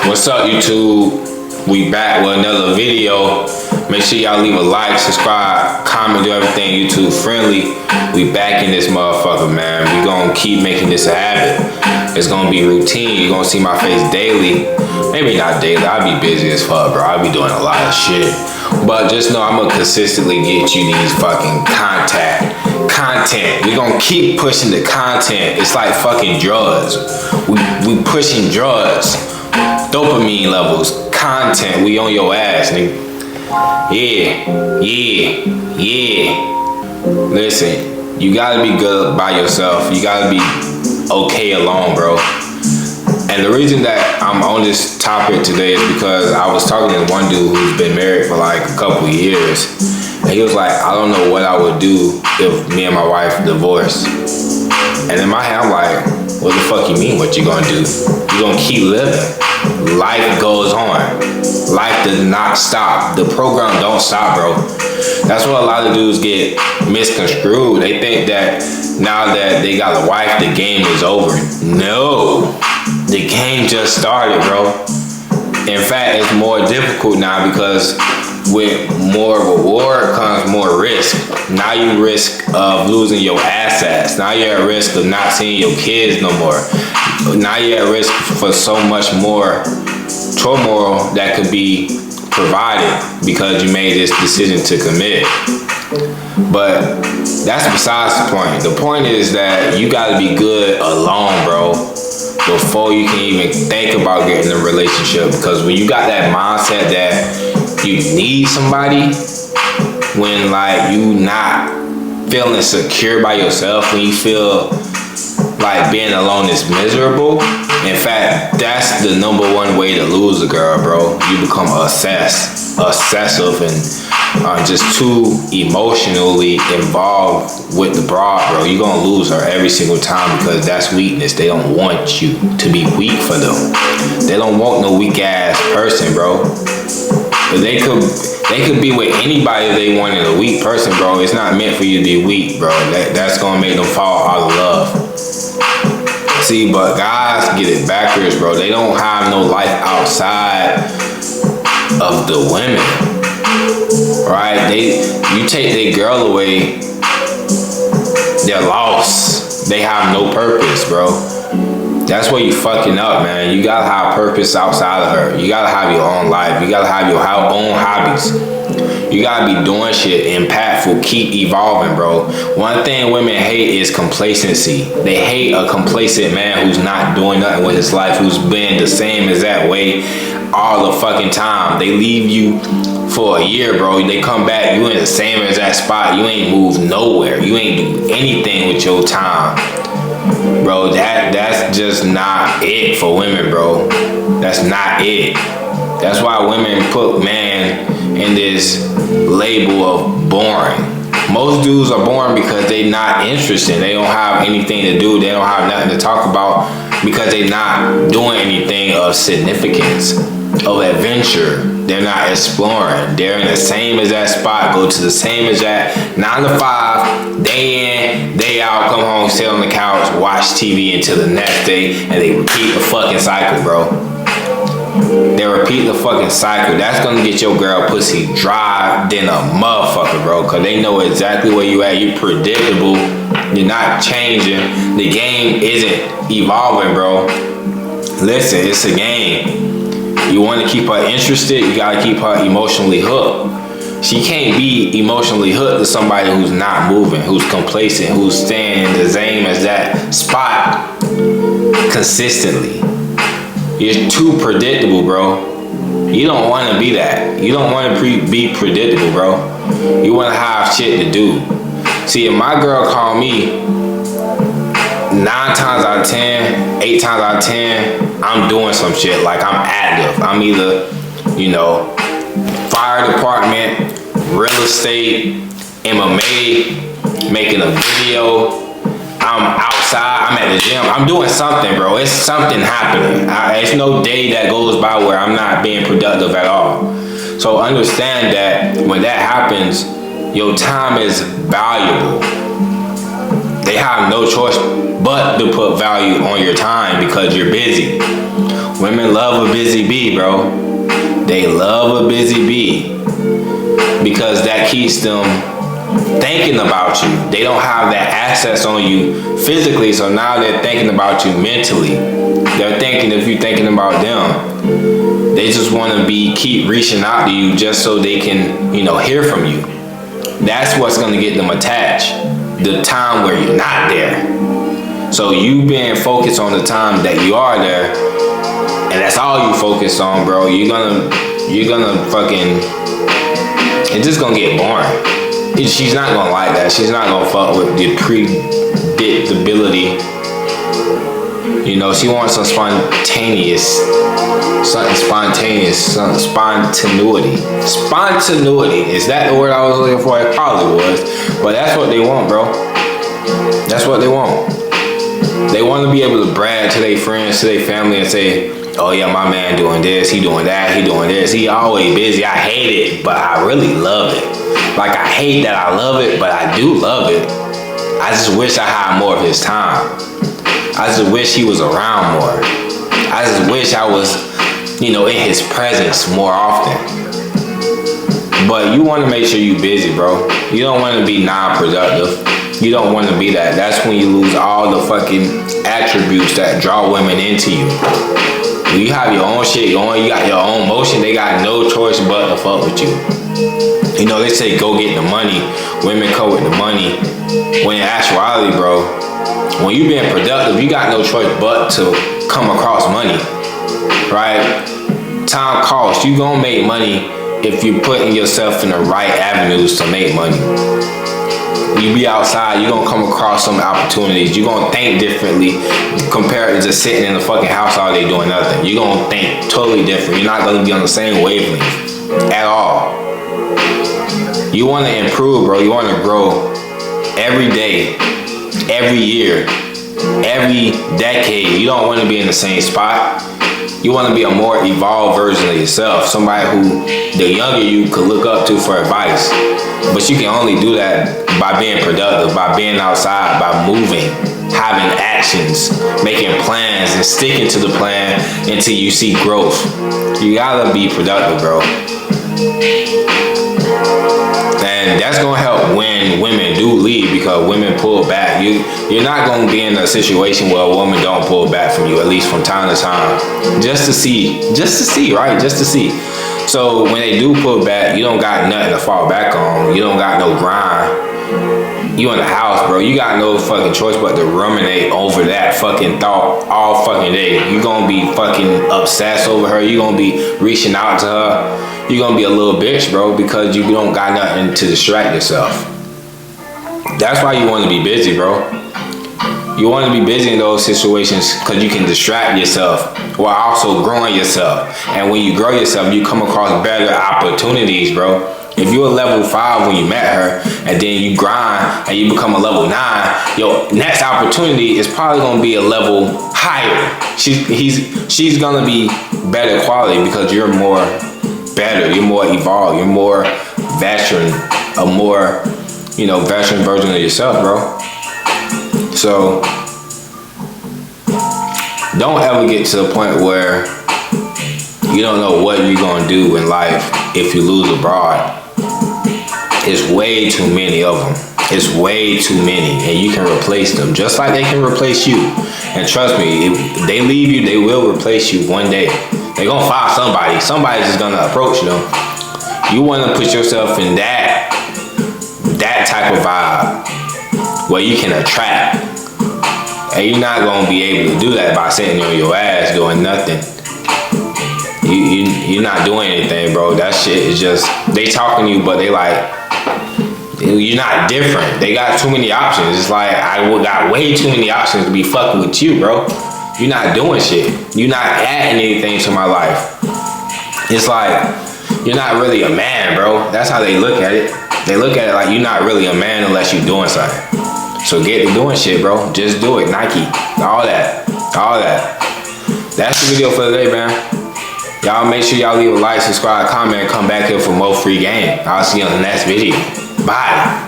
What's up, YouTube? We back with another video. Make sure y'all leave a like, subscribe, comment, do everything YouTube friendly. We back in this motherfucker, man. We gonna keep making this a habit. It's gonna be routine. You're gonna see my face daily. Maybe not daily. I'll be busy as fuck, bro. I'll be doing a lot of shit. But just know I'm gonna consistently get you these fucking content. We gonna keep pushing the content. It's like fucking drugs. We pushing drugs. Dopamine levels, content, we on your ass, nigga. Yeah. Listen, you gotta be good by yourself. You gotta be okay alone, bro. And the reason that I'm on this topic today is because I was talking to one dude who's been married for like a couple years. And he was like, I don't know what I would do if me and my wife divorced. And in my head, I'm like, what the fuck you mean, what you gonna do? You gonna keep living. Life goes on. Life does not stop. The program don't stop, bro. That's what a lot of dudes get misconstrued. They think that now that they got a wife, the game is over. No, the game just started, bro. In fact, it's more difficult now because with more reward comes more risk. Now you risk of losing your assets. Now you're at risk of not seeing your kids no more. Now you're at risk for so much more turmoil that could be provided because you made this decision to commit. But that's besides the point. The point is that you gotta be good alone, bro, before you can even think about getting in a relationship. Because when you got that mindset that you need somebody, when like you not feeling secure by yourself, when you feel like being alone is miserable. In fact, that's the number one way to lose a girl, bro. You become obsessive and just too emotionally involved with the broad, bro. You're gonna lose her every single time because that's weakness. They don't want you to be weak for them. They don't want no weak ass person, bro. But they could be with anybody they wanted a weak person, bro. It's not meant for you to be weak, bro. That's gonna make them fall out of love. See, but guys get it backwards, bro. They don't have no life outside of the women, right? You take their girl away, they're lost. They have no purpose, bro. That's where you fucking up, man. You gotta have purpose outside of her. You gotta have your own life. You gotta have your own hobbies. You gotta be doing shit impactful. Keep evolving, bro. One thing women hate is complacency. They hate a complacent man who's not doing nothing with his life, who's been the same as that way all the fucking time. They leave you for a year, bro. They come back, you in the same as that spot. You ain't moved nowhere. You ain't do anything with your time. Bro, that's just not it for women, bro. That's not it. That's why women put man in this label of boring. Most dudes are boring because they not interested. They don't have anything to do. They don't have nothing to talk about because they not doing anything of significance, of adventure. They're not exploring. They're in the same as that spot, go to the same as that 9 to 5, day in, day out, come home, sit on the couch, watch TV until the next day, and they repeat the fucking cycle, bro. They repeat the fucking cycle. That's gonna get your girl pussy dry than a motherfucker, bro. Cause they know exactly where you at. You predictable. You're not changing. The game isn't evolving, bro. Listen, it's a game. You want to keep her interested, you gotta keep her emotionally hooked. She can't be emotionally hooked to somebody who's not moving, who's complacent, who's staying the same as that spot consistently. You're too predictable, bro. You don't want to be that. You don't want to be predictable, bro. You want to have shit to do. See, if my girl called me 9 times out of 10, 8 times out of 10, I'm doing some shit. Like I'm active. I'm either, fire department, real estate, MMA, making a video. I'm outside, I'm at the gym, I'm doing something, bro. It's something happening. It's no day that goes by where I'm not being productive at all. So understand that when that happens, your time is valuable. They have no choice but to put value on your time because you're busy. Women love a busy bee, bro. They love a busy bee because that keeps them thinking about you. They don't have that access on you physically, so now they're thinking about you mentally. They're thinking if you're thinking about them. They just want to keep reaching out to you just so they can, hear from you. That's what's going to get them attached. The time where you're not there. So you being focused on the time that you are there, and that's all you focus on, bro. You're gonna fucking, it's just gonna get boring. She's not gonna like that. She's not gonna fuck with the predictability. She wants some spontaneity. Spontaneity. Is that the word I was looking for? It probably was. But that's what they want, bro. That's what they want. They want to be able to brag to their friends, to their family, and say, oh yeah, my man doing this, he doing that, he doing this. He always busy. I hate it, but I really love it. Like, I hate that I love it, but I do love it. I just wish I had more of his time. I just wish he was around more. I just wish I was, in his presence more often. But you want to make sure you're busy, bro. You don't want to be non-productive. You don't want to be that. That's when you lose all the fucking attributes that draw women into you. When you have your own shit going, you got your own motion, they got no choice but to fuck with you. They say go get the money. Women come with the money. When in actuality, bro, when you being productive, you got no choice but to come across money, right? Time costs. You gonna make money if you're putting yourself in the right avenues to make money. You be outside, you're gonna come across some opportunities. You're gonna think differently compared to just sitting in the fucking house all day doing nothing. You're gonna think totally different. You're not gonna be on the same wavelength at all. You wanna improve, bro. You wanna grow every day, every year, every decade. You don't wanna be in the same spot. You wanna be a more evolved version of yourself. Somebody who the younger you could look up to for advice. But you can only do that by being productive, by being outside, by moving, having actions, making plans, and sticking to the plan until you see growth. You gotta be productive, bro. And that's gonna help when women do leave, because women pull back. You're not gonna be in a situation where a woman don't pull back from you, at least from time to time. Just to see, right? Just to see. So when they do pull back, you don't got nothing to fall back on. You don't got no grind. You in the house, bro. You got no fucking choice but to ruminate over that fucking thought all fucking day. You gonna be fucking obsessed over her. You gonna be reaching out to her. You gonna be a little bitch, bro, because you don't got nothing to distract yourself. That's why you want to be busy, bro. You want to be busy in those situations because you can distract yourself while also growing yourself. And when you grow yourself, you come across better opportunities, bro. If you're a level 5 when you met her, and then you grind and you become a level 9, your next opportunity is probably gonna be a level higher. She's gonna be better quality because you're more better, you're more evolved, you're more veteran, a more, veteran version of yourself, bro. So don't ever get to the point where you don't know what you're gonna do in life if you lose abroad. It's way too many of them. It's way too many, and you can replace them just like they can replace you. And trust me, if they leave you, they will replace you one day. They're gonna find somebody. Somebody's just gonna approach them. You wanna put yourself in that type of vibe where you can attract. And you're not gonna be able to do that by sitting on your ass doing nothing. You're not doing anything, bro. That shit is just, they talking to you, but they like, you're not different. They got too many options. It's like, I got way too many options to be fucking with you, bro. You're not doing shit. You're not adding anything to my life. It's like, you're not really a man, bro. That's how they look at it. They look at it like you're not really a man unless you're doing something. So get to doing shit, bro. Just do it. Nike. All that. That's the video for today, man. Y'all make sure y'all leave a like, subscribe, comment, and come back here for more free game. I'll see you on the next video. Bye.